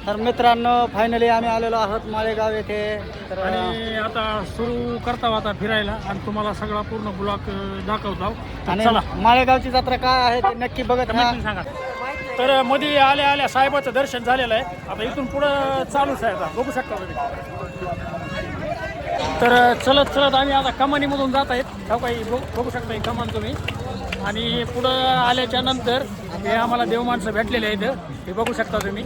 तर मित्रांनो फायनली आम्ही आलेलो आहोत माळेगाव येथे. तर आणि आता सुरू करता आता फिरायला आणि तुम्हाला सगळा पूर्ण ब्लॉक दाखवतो. आणि चला माळेगावची जत्रा काय आहे ते नक्की बघत राहा. नक्की सांगा. तर मध्ये आल्या आल्या साहेबाचं दर्शन झालेलं आहे. आता इथून पुढं चालूच आहे. आता बघू शकता तुम्ही. तर चलत चलत आम्ही आता कमानीमधून जात आहेत. काही बघू शकता कमान तुम्ही. आणि पुढं आल्याच्या नंतर हे आम्हाला देव माणसं भेटलेले आहेत. हे बघू शकता तुम्ही.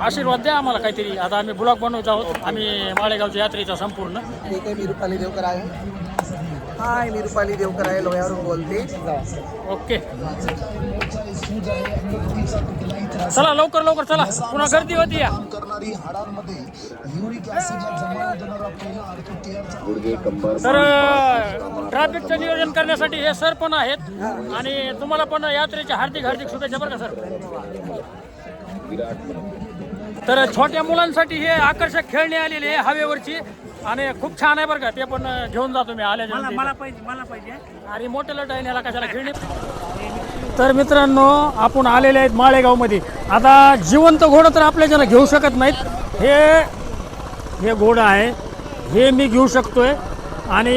आशीर्वाद द्या आम्हाला काहीतरी. आता आम्ही ब्लॉग बनवत आहोत. आम्ही माळेगावच्या यात्रेचा संपूर्ण. ठीक आहे, मी रुपाली देवकर आहे. हाय, मी रुपाली देवकर आहे, लोह्यावरून बोलते. ओके, चला लवकर लवकर चला, पुन्हा गर्दी होती या. तर ट्रॅफिकचं नियोजन करण्यासाठी हे सर पण आहेत. आणि तुम्हाला पण यात्रेच्या हार्दिक हार्दिक शुभेच्छा बरं का सर. तर छोट्या मुलांसाठी हे आकर्षक खेळणी आलेली आहे हवेवरची. आणि खूप छान आहे बरं का. ते पण घेऊन जातो मी आल्याच्या. मला पाहिजे आणि मोठ्या लट आहे याला कशाला खेळणी. तर मित्रांनो आपण आलेले आहेत माळेगावमध्ये. आता जिवंत घोडं तर आपल्याच्यानं घेऊ शकत नाहीत. हे घोडं आहे, हे मी घेऊ शकतोय आणि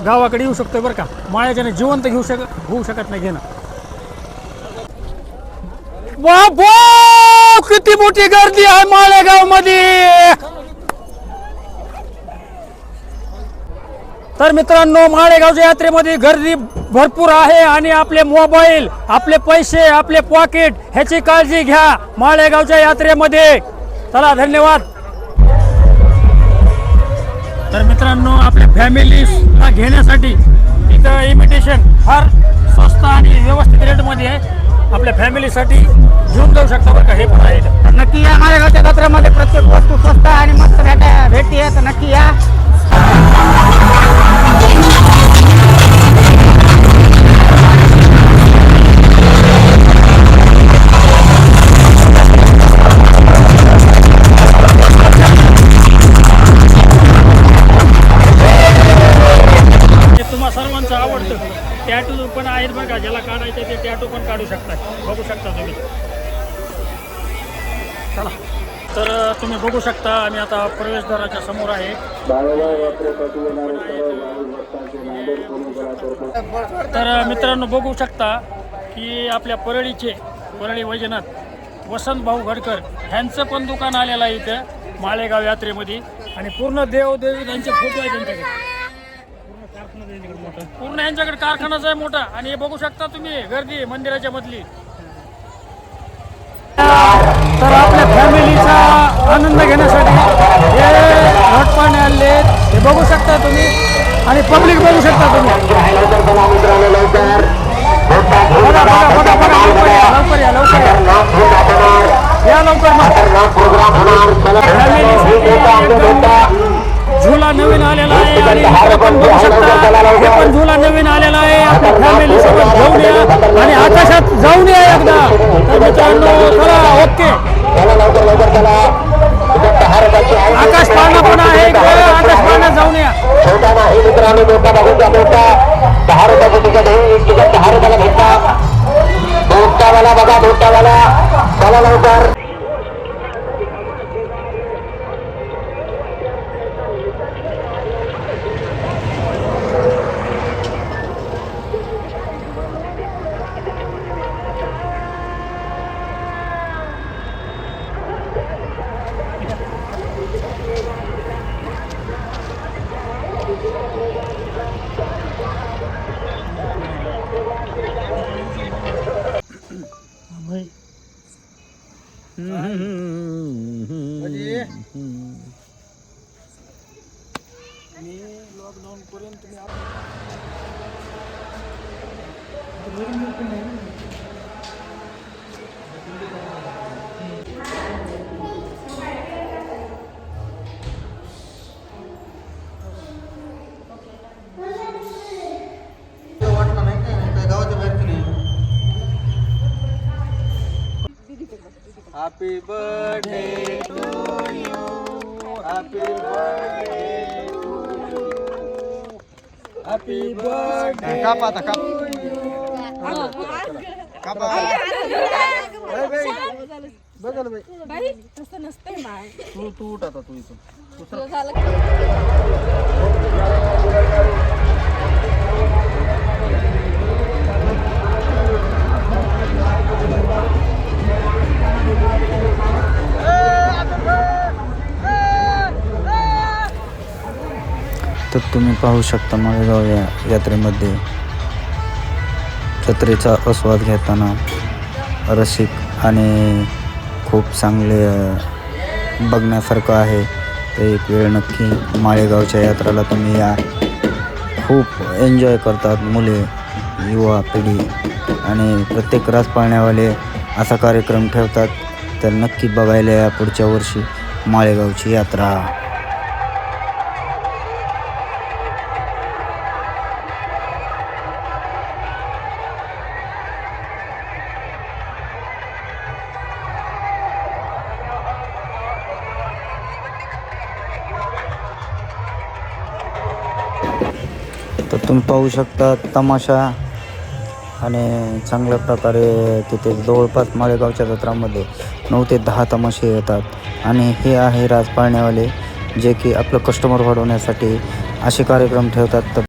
गावाकडे येऊ शकतोय बरं का. माळ्याच्यानं जिवंत होऊ शकत नाही घेणं. वा किती मोठी गर्दी आहे माळेगाव मध्ये. तर मित्रांनो माळेगावच्या यात्रेमध्ये गर्दी भरपूर आहे. आणि आपले मोबाईल, आपले पैसे, आपले पॉकेट ह्याची काळजी घ्या माळेगावच्या यात्रेमध्ये. चला धन्यवाद. तर मित्रांनो आपल्या फॅमिलीला घेण्यासाठी इथं इमिटेशन फार स्वस्त आणि व्यवस्थित रेटमध्ये आहे. आपल्या फॅमिलीसाठी घेऊन जाऊ शकता बरं का. हे पण आहे. नक्की या माळेगावच्या जत्रेमध्ये प्रत्येक वस्तू स्वस्त आणि मस्त भेटी आहे. तर नक्की या. तुम्हा सर्वांचं आवडतं टॅटू पण आहेत बरं का. ज्याला काढायचं ते टॅटू पण काढू शकता. बघू शकता तुम्ही. चला, तर तुम्ही बघू शकता आम्ही आता प्रवेशद्वाराच्या समोर आहे. तर मित्रांनो बघू शकता की आपल्या परळी वैजनाथ वसंत भाऊ घडकर ह्यांचं पण दुकान आलेलं आहे इथं माळेगाव यात्रेमध्ये. आणि पूर्ण देवदेवी यांचे फोटो आहे त्यांच्याकडे. पूर्ण यांच्याकडे कारखानाच आहे मोठा. आणि हे बघू शकता तुम्ही गर्दी मंदिराच्या मधली. तर आपल्या फॅमिलीचा आनंद घेण्यासाठी हे घटपाणी आले हे बघू शकता तुम्ही. आणि पब्लिक बघू शकता तुम्ही. लवकर या झुला नवीन आलेला आहे. आणि इकडे पण बघू शकता हे पण झुला नवीन आलेला आहे. आपल्या फॅमिली सोबत घेऊन या आणि आकाशात जाऊन या एकदा. तर मित्रांनो चला ओके. आकाश पाळणा पण आहे. आकाश पाळण्यात जाऊन या. छोटा नाही मित्रांनो, मोठा बघूचा मोठा 10 रुपयाची तिकीट आहे. तिकीट 10 रुपयाला भेटतात. मोठावाला बघा, मोठावाला. चला लवकर. लॉकडाऊन पर्यंत Happy birthday to you. Happy birthday to you. Happy birthday. Kapa. बघाल बाई बाई तसं नसतंय बाळ. तू उठ आता तू इथून तुला झालं तर तुम्ही पाहू शकता माळेगाव या यात्रेमध्ये जत्रेचा आस्वाद घेताना रसिक आणि खूप चांगले बघण्यासारखं आहे. तर एक वेळ नक्की माळेगावच्या यात्रेला तुम्ही या. खूप एन्जॉय करतात मुले, युवा पिढी आणि प्रत्येक रास पाळण्यावाले असा कार्यक्रम ठेवतात. तर नक्की बघायला या पुढच्या वर्षी माळेगावची यात्रा. तर तुम्ही पाहू शकता तमाशा आणि चांगल्या प्रकारे तिथे जवळपास माळेगावच्या जत्रामध्ये 9 ते 10 तमाशे येतात आणि हे आहे राज पाळण्यावाले जे की आपलं कस्टमर वाढवण्यासाठी असे कार्यक्रम ठेवतात. तर